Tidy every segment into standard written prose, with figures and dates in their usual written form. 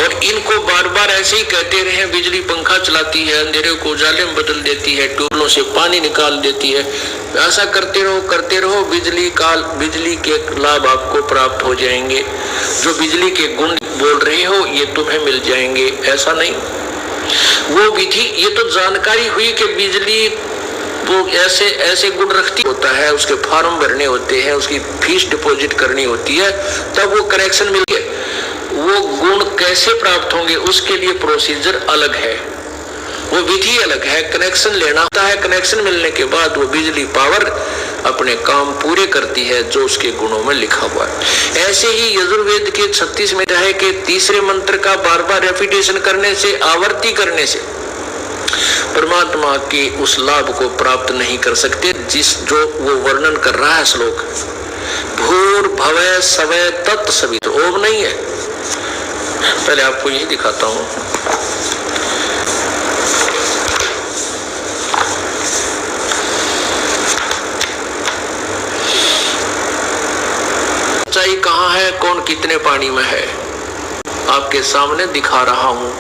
और इनको बार बार ऐसे ही कहते रहे, बिजली पंखा चलाती है, अंधेरे को उजाले में बदल देती है, ट्यूबवेलों से पानी निकाल देती है, ऐसा करते रहो, बिजली के लाभ आपको प्राप्त हो जाएंगे, जो बिजली के गुण बोल रहे हो ये तुम्हें मिल जाएंगे। ऐसा नहीं, वो विधि, ये तो जानकारी हुई कि बिजली वो ऐसे ऐसे गुण रखती होता है, उसके फॉर्म भरने होते हैं, उसकी फीस डिपॉजिट करनी होती है, तब वो कनेक्शन मिल गया। वो गुण कैसे प्राप्त होंगे उसके लिए प्रोसीजर अलग है, वो विधि अलग है, कनेक्शन लेना होता है। कनेक्शन मिलने के बाद वो बिजली पावर अपने काम पूरे करती है जो उसके गुणों में लिखा हुआ है। ऐसे ही यजुर्वेद के 36 में है कि तीसरे मंत्र का बार बार रेपिटेशन करने से, आवर्ती करने से परमात्मा के उस लाभ को प्राप्त नहीं कर सकते जो वो वर्णन कर रहा है श्लोक। भूर भवय सवय तत् सवित, ओम नहीं है। पहले आपको यही दिखाता हूं। सच्चाई कहां है, कौन कितने पानी में है, आपके सामने दिखा रहा हूं।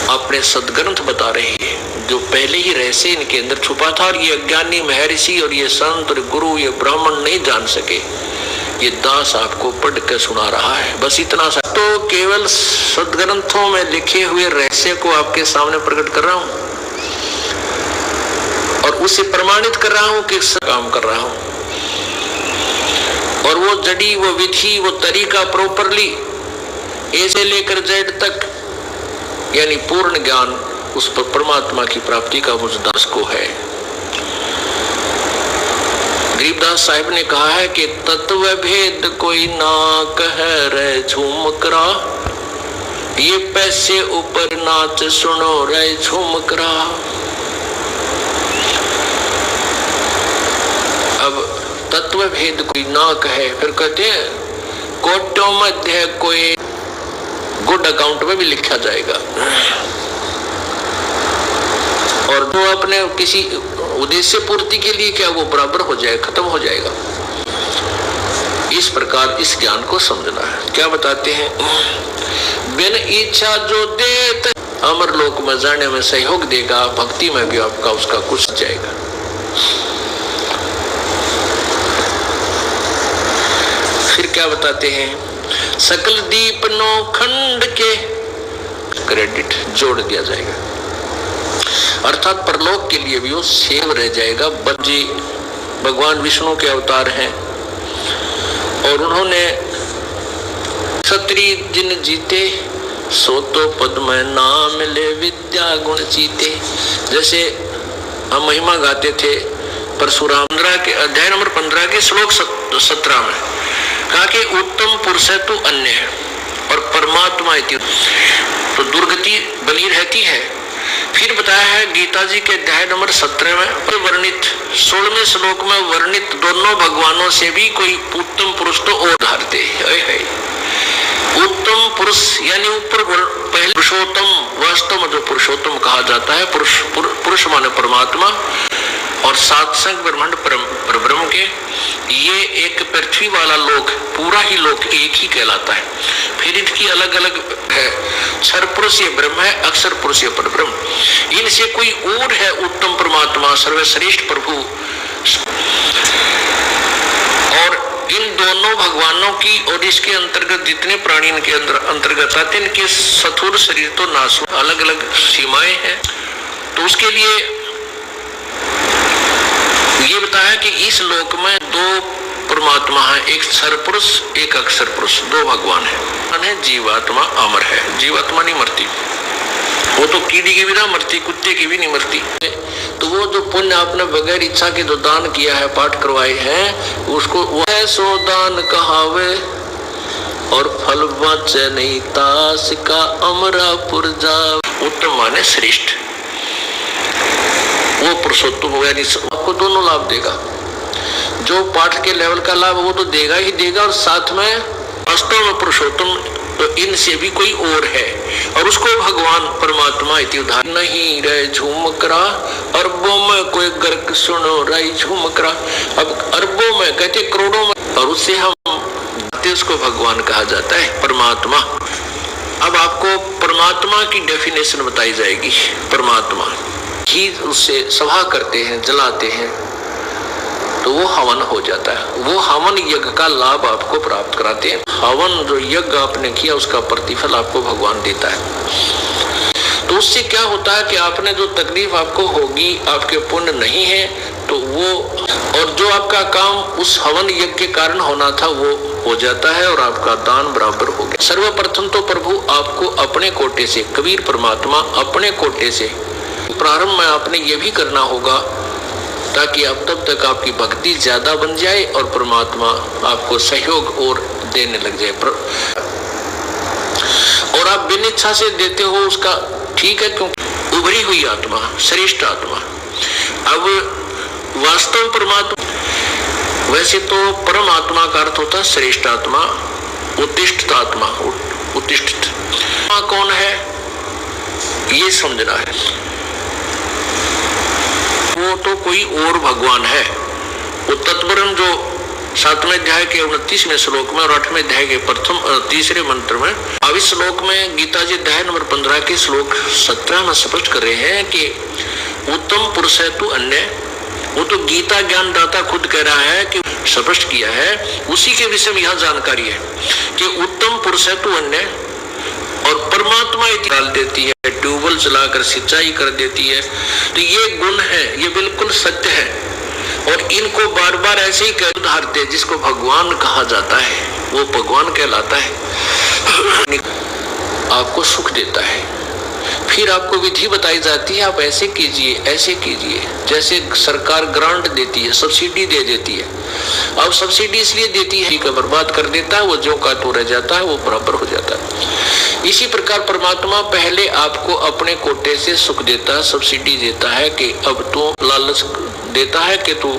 अपने सदग्रंथ बता रहे हैं, जो पहले ही रहस्य इनके अंदर छुपा था और ये अज्ञानी महर्षि और ये संत और गुरु, ये ब्राह्मण नहीं जान सके। ये दास आपको पढ़ कर सुना रहा है, बस इतना सा। तो केवल सदग्रंथों में लिखे हुए रहस्य को आपके सामने प्रकट कर रहा हूं और उसे प्रमाणित कर रहा हूं कि काम कर रहा हूं। और वो जड़ी, वो विधि, वो तरीका प्रॉपरली ए से लेकर जेड तक, यानी पूर्ण ज्ञान उस पर परमात्मा की प्राप्ति का मुझ दास को है। गरीबदास साहिब ने कहा है कि तत्व भेद कोई ना कह रे झूमकरा, ये पैसे ऊपर नाच सुनो रे झूमकरा। अब तत्व भेद कोई ना कहे, फिर कहते हैं कोटों मध्य कोई गुड अकाउंट में भी लिखा जाएगा, और वो अपने किसी उद्देश्य पूर्ति के लिए क्या वो बराबर हो जाए, खत्म हो जाएगा। इस प्रकार इस ज्ञान को समझना है। क्या बताते हैं, बिन इच्छा जो देत अमर लोक में जाने में सहयोग देगा, भक्ति में भी आपका उसका कुछ जाएगा। फिर क्या बताते हैं, सकल दीप नो खंड के क्रेडिट जोड़ दिया जाएगा, अर्थात परलोक के लिए भी वो सेव रह जाएगा। जी भगवान विष्णु के अवतार हैं और उन्होंने क्षत्रिय जिन जीते सो तो पद में नाम ले विद्या गुण जीते। जैसे हम महिमा गाते थे परशुराम के अध्याय नंबर 15 के श्लोक 17 में कहा कि उत्तम पुरुष है तो अन्य है और परमात्मा इति, तो दुर्गति बनी रहती है। फिर बताया है गीता जी के अध्याय नंबर 17 में वर्णित 16वें श्लोक में वर्णित दोनों भगवानों से भी कोई उत्तम पुरुष तो और धारते है। उत्तम पुरुष यानी ऊपर पहले पुरुषोत्तम, वास्तव में जो पुरुषोत्तम कहा जाता है, पुरुष माने परमात्मा और सात्संग ब्रह्मांड परब्रह्म के, ये एक पृथ्वी वाला लोक, पूरा ही लोक एक ही कहलाता है। फिर इनकी अलग अलग है, क्षर पुरुष ये ब्रह्म है, अक्षर पुरुष ये परब्रह्म। इनसे कोई और है उत्तम परमात्मा, सर्वश्रेष्ठ प्रभु। और इन दोनों भगवानों की और इसके अंतर्गत जितने प्राणी इनके अंतर्गत आते हैं, इनके स्थूल शरीर तो नाश, अलग अलग सीमाएं हैं। तो उसके लिए ये बताया कि इस लोक में दो परमात्मा है, एक क्षर पुरुष एक अक्षर पुरुष, दो भगवान है। जीवात्मा अमर है, जीवात्मा नहीं मरती, वो तो कीड़ी की भी ना मरती, कुत्ते की भी नहीं मरती। तो वो जो पुण्य आपने बगैर इच्छा के जो दान किया है, पाठ करवाए हैं, उसको वो है सो दान कहावे और फल बचे नहीं तास का अमरा पुरजा। उत्तम माने श्रेष्ठ, वो पुरुषोत्तम हो गया, आपको दोनों लाभ देगा। जो पाठ के लेवल का लाभ वो तो देगा ही देगा, और साथ में वास्तव में पुरुषोत्तम तो इनसे भी कोई और है, और उसको भगवान परमात्मा इति उदाहरण नहीं रहे झूमकरा, अरबों में कोई गर्क सुनो रही झूमकरा। अब अरबों में कहते करोड़ों में, और उससे हम उसको भगवान कहा जाता है, परमात्मा। अब आपको परमात्मा की डेफिनेशन बताई जाएगी। परमात्मा ही उससे सभा करते हैं, जलाते हैं, तो वो हवन हो जाता है। वो हवन यज्ञ का लाभ आपको प्राप्त कराते हैं। हवन जो यज्ञ आपने किया उसका प्रतिफल आपको भगवान देता है। तो उससे क्या होता है कि आपने जो तकलीफ आपको होगी, आपके पुण्य नहीं है तो वो, और जो आपका काम उस हवन यज्ञ के कारण होना था वो हो जाता है और आपका दान बराबर हो गया। सर्वप्रथम तो प्रभु आपको अपने कोटे से, कबीर परमात्मा अपने कोटे से प्रारंभ में आपने ये भी करना होगा ताकि अब तब तक आपकी भक्ति ज्यादा बन जाए और परमात्मा आपको सहयोग और देने लग जाए। और आप बिन इच्छा से देते हो उसका ठीक है, क्योंकि उभरी हुई आत्मा, श्रेष्ठ आत्मा। अब वास्तव परमात्मा, वैसे तो परम आत्मा का अर्थ होता है श्रेष्ठ आत्मा, उत्तिष्ठ आत्मा। उत्तिष्ठ कौन है ये समझना है। वो तो कोई और भगवान है। वो तत्वरम जो 7वें अध्याय के 29वें श्लोक में और 8वें अध्याय के प्रथम तीसरे मंत्र में, अब इस श्लोक में गीता जी अध्याय नंबर 15 के श्लोक 17 में स्पष्ट कर रहे हैं कि उत्तम पुरुष है तू अन्य। वो तो गीता ज्ञानदाता खुद कह रहा है कि स्पष्ट किया है, उसी के विषय में यह जानकारी है कि उत्तम पुरुष है तू अन्य, और परमात्मा डाल देती है, ट्यूबवेल चलाकर सिंचाई कर देती है। तो ये गुण है, ये बिल्कुल सत्य है, और इनको बार बार ऐसे ही कह उदाहरते, जिसको भगवान कहा जाता है वो भगवान कहलाता है। आपको सुख देता है, फिर आपको विधि बताई जाती है, आप ऐसे कीजिए, ऐसे कीजिए। जैसे सरकार ग्रांट देती है, सब्सिडी दे देती है। अब सब्सिडी इसलिए देती है कि बर्बाद कर देता है, वो जो का तो रह जाता है, वो बराबर हो जाता है। इसी प्रकार परमात्मा पहले आपको अपने कोटे से सुख देता है, सब्सिडी देता है कि अब तो लालच देता है कि तू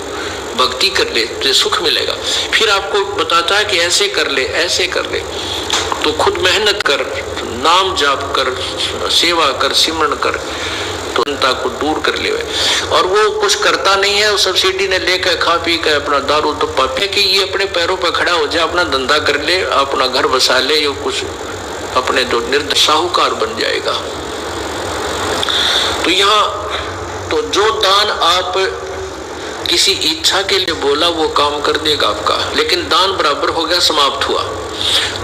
भक्ति कर ले, तुझे सुख मिलेगा। फिर आपको बताता है कि ऐसे कर ले, ऐसे कर ले, तो खुद मेहनत कर, नाम जाप कर, सेवा कर, सिमरन कर, तो चिंता को दूर कर ले। और वो कुछ करता नहीं है, सब्सिडी ने लेकर खा पी कर अपना दारू तो पापे कि ये अपने पैरों पर खड़ा हो जाए, अपना धंधा कर ले, अपना घर बसा ले, ये कुछ अपने जो निर्दय साहूकार बन जाएगा। तो यहाँ तो जो दान आप किसी इच्छा के लिए बोला वो काम कर देगा आपका, लेकिन दान बराबर हो गया, समाप्त हुआ।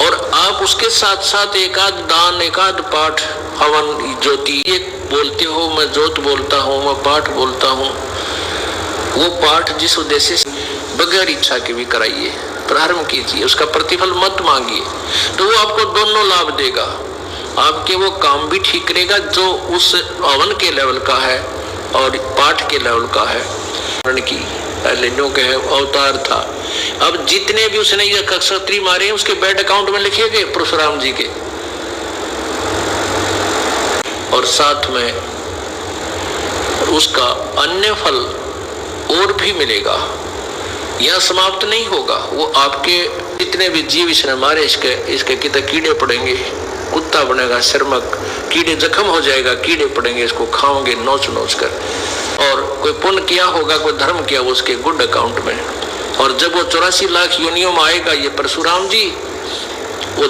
और आप उसके साथ साथ एकाध दान, एकाध पाठ, हवन, ज्योति ये बोलते हो, मैं ज्योत बोलता हूँ, मैं पाठ बोलता हूँ, वो पाठ जिस उद्देश्य से बगैर इच्छा के भी कराइए, प्रारंभ कीजिए, उसका प्रतिफल मत मांगिए, तो वो आपको दोनों लाभ देगा। आपके वो काम भी ठीक रहेगा जो उस हवन के लेवल का है और पाठ के लेवल का है। की पहले जो कहे अवतार था, अब जितने भी उसने ये क्षत्रि मारे हैं उसके बैंक अकाउंट में लिखे गए परशुराम जी के, और साथ में उसका अन्य फल और भी मिलेगा। यह समाप्त नहीं होगा, वो आपके जितने भी जीव इसने मारे, इसके कितने कीड़े पड़ेंगे, कुत्ता बनेगा शर्मक, कीड़े जख्म हो जाएगा, कीड़े पड़ेंगे, इसको खाओगे नोच नोच कर। और कोई पुण्य किया होगा, कोई धर्म किया, वो उसके गुड अकाउंट में। और जब वो 84 लाख योनियों में आएगा, ये परशुराम जी वो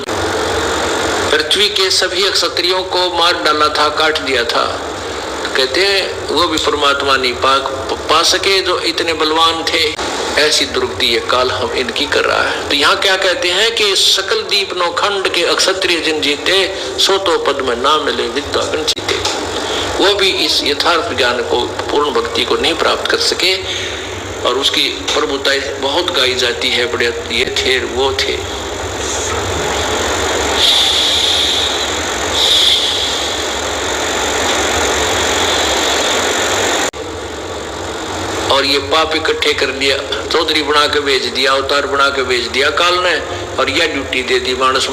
पृथ्वी के सभी क्षत्रियों को मार डाला था, काट दिया था। तो कहते हैं वो भी परमात्मा नहीं पा सके जो इतने बलवान थे। ऐसी दुर्गति ये काल हम इनकी कर रहा है। तो यहाँ क्या कहते हैं कि सकल दीप नो खंड के अक्षत्रिय जिन जीते, सो तो पद में ना मिले विद्या गण जीते। वो भी इस यथार्थ ज्ञान को, पूर्ण भक्ति को नहीं प्राप्त कर सके, और उसकी प्रभुता बहुत गाई जाती है, बड़े ये थे वो थे। और ये पाप इकट्ठे कर लिया, चौधरी बना के भेज दिया, अवतार बना के भेज दिया काल ने, और यह ड्यूटी दे दी मानस